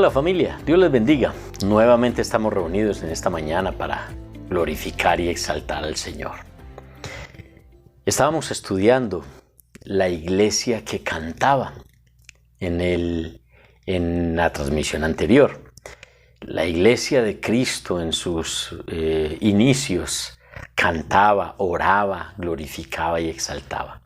Hola familia, Dios les bendiga. Nuevamente estamos reunidos en esta mañana para glorificar y exaltar al Señor. Estábamos estudiando la iglesia que cantaba en la transmisión anterior. La iglesia de Cristo en sus inicios cantaba, oraba, glorificaba y exaltaba.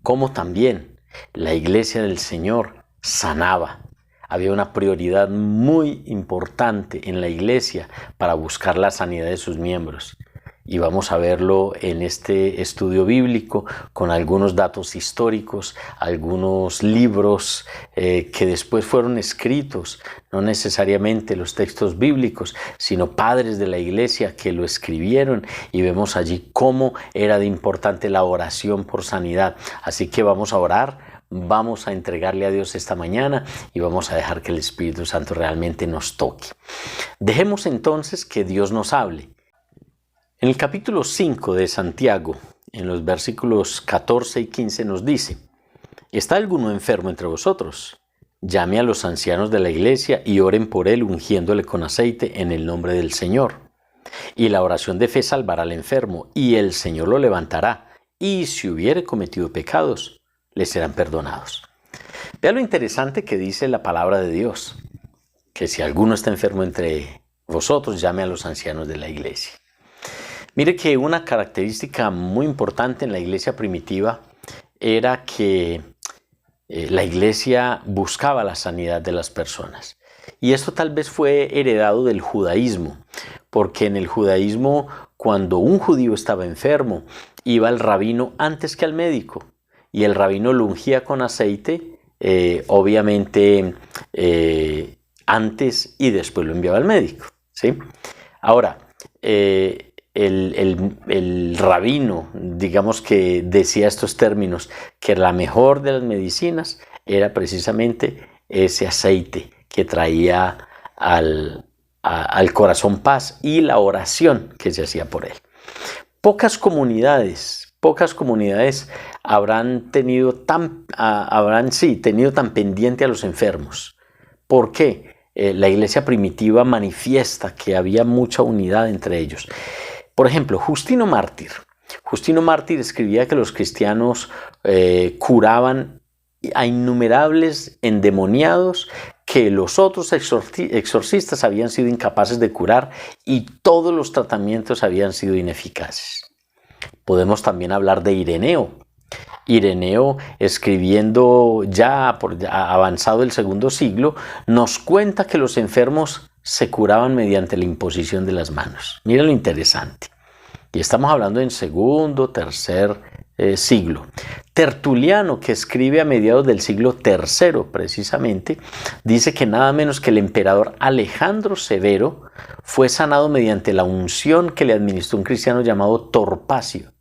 Como también la iglesia del Señor sanaba. Había una prioridad muy importante en la iglesia para buscar la sanidad de sus miembros. Y vamos a verlo en este estudio bíblico con algunos datos históricos, algunos libros que después fueron escritos, no necesariamente los textos bíblicos, sino padres de la iglesia que lo escribieron, y vemos allí cómo era de importante la oración por sanidad. Así que vamos a orar. Vamos a entregarle a Dios esta mañana y vamos a dejar que el Espíritu Santo realmente nos toque. Dejemos entonces que Dios nos hable. En el capítulo 5 de Santiago, en los versículos 14 y 15 nos dice: ¿Está alguno enfermo entre vosotros? Llame a los ancianos de la iglesia y oren por él, ungiéndole con aceite en el nombre del Señor. Y la oración de fe salvará al enfermo, y el Señor lo levantará, y si hubiere cometido pecados, le serán perdonados. Vea lo interesante que dice la palabra de Dios, que si alguno está enfermo entre vosotros, llame a los ancianos de la iglesia. Mire que una característica muy importante en la iglesia primitiva era que la iglesia buscaba la sanidad de las personas. Y esto tal vez fue heredado del judaísmo, porque en el judaísmo, cuando un judío estaba enfermo, iba al rabino antes que al médico. Y el rabino lo ungía con aceite, obviamente antes, y después lo enviaba al médico, ¿sí? Ahora, el rabino, digamos que decía estos términos, que la mejor de las medicinas era precisamente ese aceite que traía al corazón paz, y la oración que se hacía por él. Pocas comunidades habrán tenido tan pendiente a los enfermos. ¿Por qué? La iglesia primitiva manifiesta que había mucha unidad entre ellos. Por ejemplo, Justino Mártir escribía que los cristianos curaban a innumerables endemoniados que los otros exorcistas habían sido incapaces de curar, y todos los tratamientos habían sido ineficaces. Podemos también hablar de Ireneo. Ireneo, escribiendo ya avanzado el segundo siglo, nos cuenta que los enfermos se curaban mediante la imposición de las manos. Mira lo interesante. Y estamos hablando en segundo, tercer siglo. Tertuliano, que escribe a mediados del siglo III precisamente, dice que nada menos que el emperador Alejandro Severo fue sanado mediante la unción que le administró un cristiano llamado Torpacio,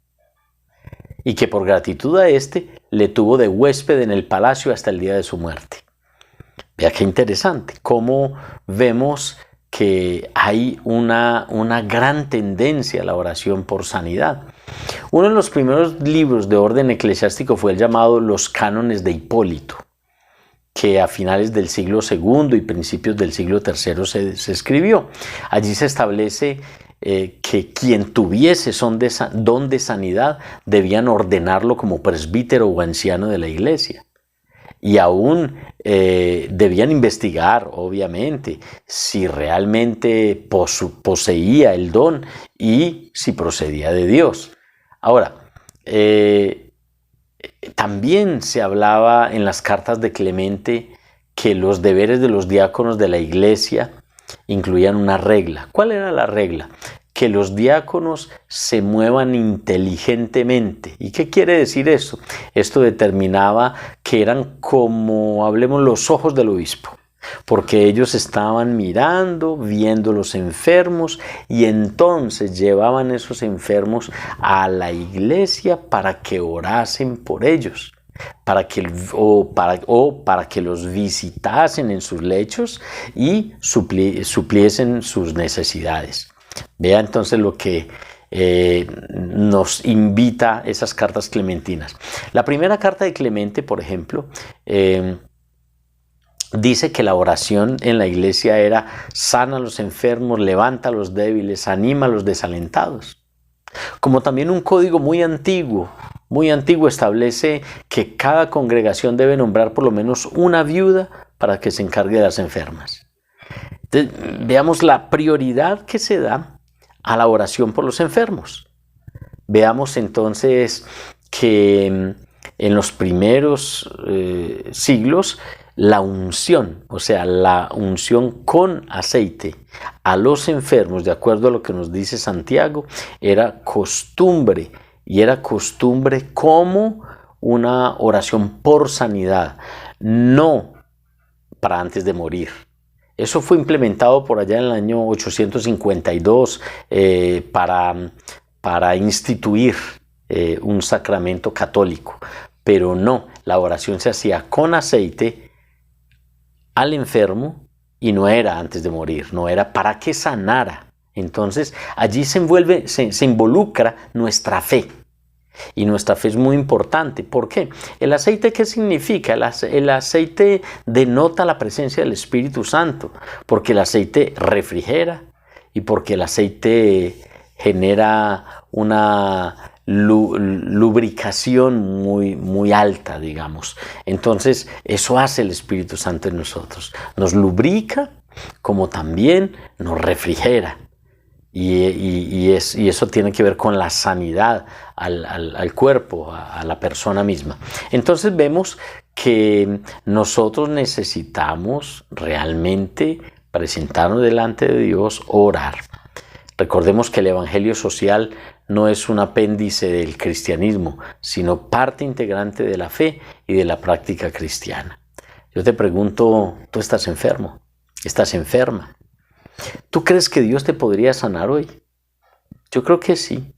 y que por gratitud a este le tuvo de huésped en el palacio hasta el día de su muerte. Vea qué interesante, cómo vemos que hay una gran tendencia a la oración por sanidad. Uno de los primeros libros de orden eclesiástico fue el llamado Los Cánones de Hipólito, que a finales del siglo II y principios del siglo III se escribió. Allí se establece que quien tuviese don de sanidad debían ordenarlo como presbítero o anciano de la iglesia. Y aún debían investigar, obviamente, si realmente poseía el don y si procedía de Dios. Ahora, también se hablaba en las cartas de Clemente que los deberes de los diáconos de la iglesia incluían una regla. ¿Cuál era la regla? Que los diáconos se muevan inteligentemente. ¿Y qué quiere decir eso? Esto determinaba que eran como, hablemos, los ojos del obispo, porque ellos estaban mirando, viendo los enfermos, y entonces llevaban esos enfermos a la iglesia para que orasen por ellos, para que los visitasen en sus lechos y supliesen sus necesidades. Vea entonces lo que nos invita esas cartas clementinas. La primera carta de Clemente, por ejemplo, dice que la oración en la iglesia era sana a los enfermos, levanta a los débiles, anima a los desalentados. Como también un código muy antiguo establece que cada congregación debe nombrar por lo menos una viuda para que se encargue de las enfermas. Entonces, veamos la prioridad que se da a la oración por los enfermos. Veamos entonces que en los primeros siglos la unción, o sea, la unción con aceite a los enfermos, de acuerdo a lo que nos dice Santiago, era costumbre, y era costumbre como una oración por sanidad, no para antes de morir. Eso fue implementado por allá en el año 852 para instituir un sacramento católico, pero no, la oración se hacía con aceite al enfermo y no era antes de morir, no era para que sanara. Entonces allí se involucra nuestra fe. Y nuestra fe es muy importante. ¿Por qué? ¿El aceite qué significa? El aceite denota la presencia del Espíritu Santo, porque el aceite refrigera y porque el aceite genera una lubricación muy alta, digamos. Entonces, eso hace el Espíritu Santo en nosotros. Nos lubrica como también nos refrigera. Y eso tiene que ver con la sanidad al cuerpo, a la persona misma. Entonces vemos que nosotros necesitamos realmente presentarnos delante de Dios, orar. Recordemos que el evangelio social no es un apéndice del cristianismo, sino parte integrante de la fe y de la práctica cristiana. Yo te pregunto, ¿tú estás enfermo? ¿Estás enferma? ¿Tú crees que Dios te podría sanar hoy? Yo creo que sí.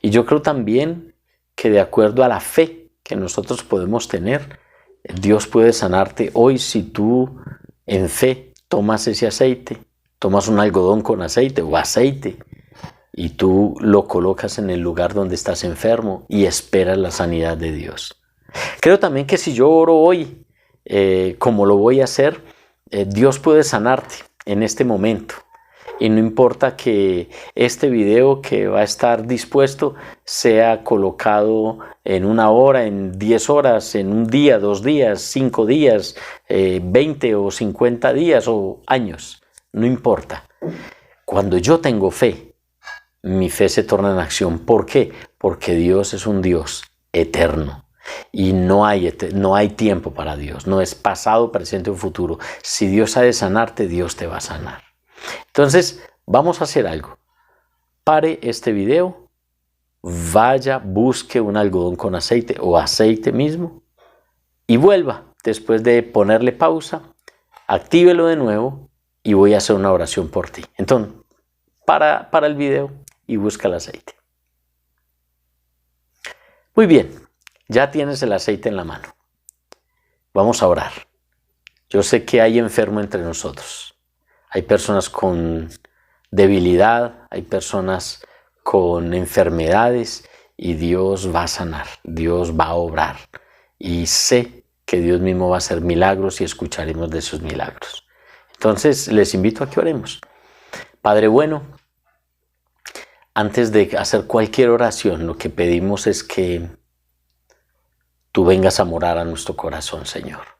Y yo creo también que de acuerdo a la fe que nosotros podemos tener, Dios puede sanarte hoy si tú en fe tomas ese aceite, tomas un algodón con aceite o aceite y tú lo colocas en el lugar donde estás enfermo y esperas la sanidad de Dios. Creo también que si yo oro hoy, como lo voy a hacer, Dios puede sanarte en este momento. Y no importa que este video que va a estar dispuesto sea colocado en 1 hora, en 10 horas, en un día, 2 días, 5 días, 20 o 50 días o años. No importa. Cuando yo tengo fe, mi fe se torna en acción. ¿Por qué? Porque Dios es un Dios eterno. Y no hay tiempo para Dios. No es pasado, presente o futuro. Si Dios ha de sanarte, Dios te va a sanar. Entonces, vamos a hacer algo. Pare este video, vaya, busque un algodón con aceite o aceite mismo y vuelva. Después de ponerle pausa, actívelo de nuevo y voy a hacer una oración por ti. Entonces, para el video y busca el aceite. Muy bien, ya tienes el aceite en la mano. Vamos a orar. Yo sé que hay enfermo entre nosotros. Hay personas con debilidad, hay personas con enfermedades y Dios va a sanar, Dios va a obrar. Y sé que Dios mismo va a hacer milagros y escucharemos de esos milagros. Entonces les invito a que oremos. Padre bueno, antes de hacer cualquier oración, lo que pedimos es que tú vengas a morar a nuestro corazón, Señor.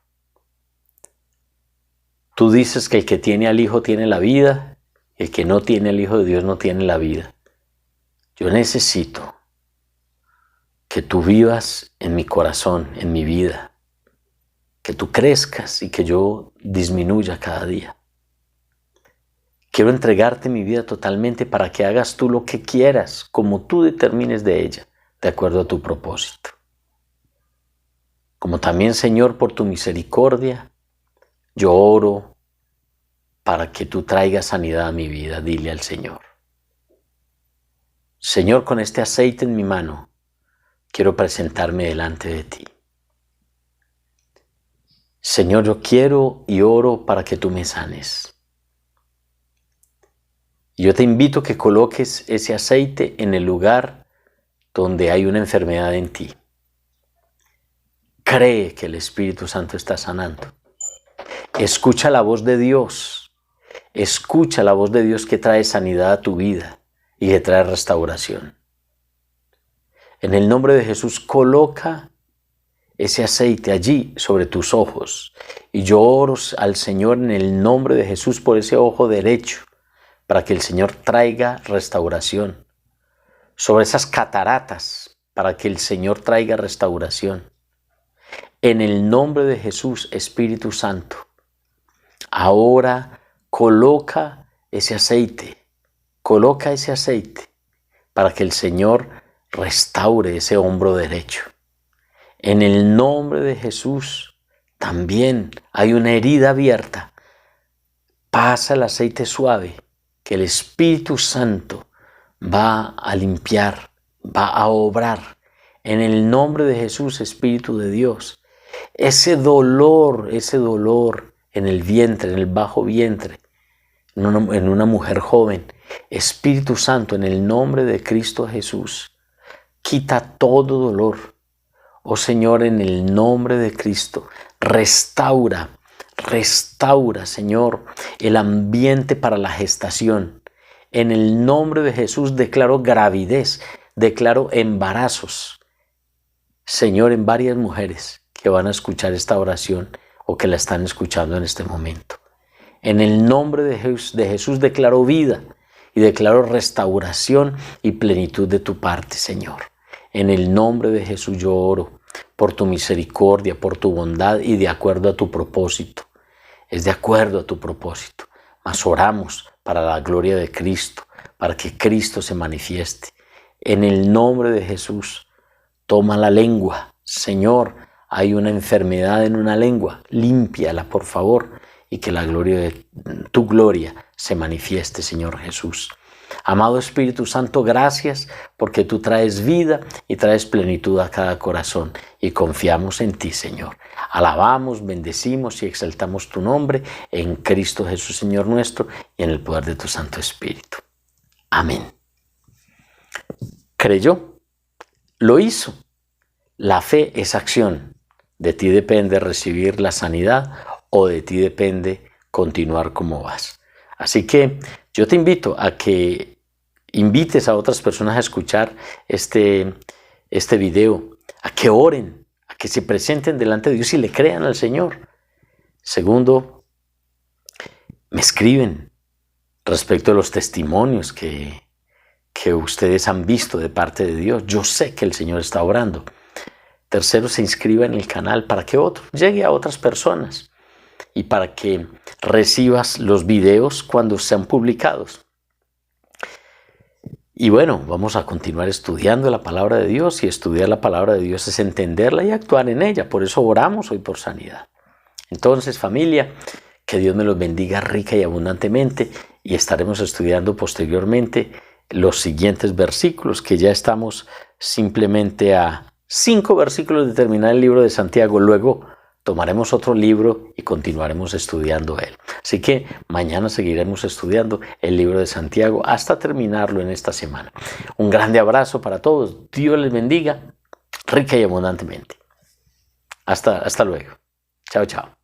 Tú dices que el que tiene al Hijo tiene la vida, el que no tiene al Hijo de Dios no tiene la vida. Yo necesito que tú vivas en mi corazón, en mi vida, que tú crezcas y que yo disminuya cada día. Quiero entregarte mi vida totalmente para que hagas tú lo que quieras, como tú determines de ella, de acuerdo a tu propósito. Como también, Señor, por tu misericordia, yo oro para que tú traigas sanidad a mi vida. Dile al Señor. Señor, con este aceite en mi mano, quiero presentarme delante de ti. Señor, yo quiero y oro para que tú me sanes. Y yo te invito a que coloques ese aceite en el lugar donde hay una enfermedad en ti. Cree que el Espíritu Santo está sanando. Escucha la voz de Dios. Escucha la voz de Dios que trae sanidad a tu vida y que trae restauración. En el nombre de Jesús, coloca ese aceite allí sobre tus ojos. Y yo oro al Señor en el nombre de Jesús por ese ojo derecho, para que el Señor traiga restauración. Sobre esas cataratas, para que el Señor traiga restauración. En el nombre de Jesús, Espíritu Santo, ahora coloca ese aceite para que el Señor restaure ese hombro derecho. En el nombre de Jesús, también hay una herida abierta. Pasa el aceite suave que el Espíritu Santo va a limpiar, va a obrar. En el nombre de Jesús, Espíritu de Dios, ese dolor en el vientre, en el bajo vientre, en una mujer joven, Espíritu Santo, en el nombre de Cristo Jesús, quita todo dolor. Oh Señor, en el nombre de Cristo, restaura, Señor, el ambiente para la gestación. En el nombre de Jesús declaro gravidez, declaro embarazos. Señor, en varias mujeres que van a escuchar esta oración o que la están escuchando en este momento. En el nombre de Jesús declaro vida y declaro restauración y plenitud de tu parte, Señor. En el nombre de Jesús yo oro por tu misericordia, por tu bondad y de acuerdo a tu propósito. Es de acuerdo a tu propósito. Mas oramos para la gloria de Cristo, para que Cristo se manifieste. En el nombre de Jesús, toma la lengua. Señor, hay una enfermedad en una lengua, límpiala por favor y que la gloria de tu gloria se manifieste, Señor Jesús. Amado Espíritu Santo, gracias porque tú traes vida y traes plenitud a cada corazón y confiamos en ti, Señor. Alabamos, bendecimos y exaltamos tu nombre en Cristo Jesús, Señor nuestro, y en el poder de tu Santo Espíritu. Amén. ¿Creyó? Lo hizo. La fe es acción. De ti depende recibir la sanidad o de ti depende continuar como vas. Así que yo te invito a que invites a otras personas a escuchar este video, a que oren, a que se presenten delante de Dios y le crean al Señor. Segundo, me escriben respecto a los testimonios que ustedes han visto de parte de Dios. Yo sé que el Señor está obrando. Tercero, se inscriba en el canal para que llegue a otras personas y para que recibas los videos cuando sean publicados. Y bueno, vamos a continuar estudiando la palabra de Dios, y estudiar la palabra de Dios es entenderla y actuar en ella. Por eso oramos hoy por sanidad. Entonces, familia, que Dios me los bendiga rica y abundantemente, y estaremos estudiando posteriormente los siguientes versículos, que ya estamos simplemente a 5 versículos de terminar el libro de Santiago. Luego tomaremos otro libro y continuaremos estudiando él. Así que mañana seguiremos estudiando el libro de Santiago hasta terminarlo en esta semana. Un grande abrazo para todos. Dios les bendiga rica y abundantemente. Hasta luego. Chao, chao.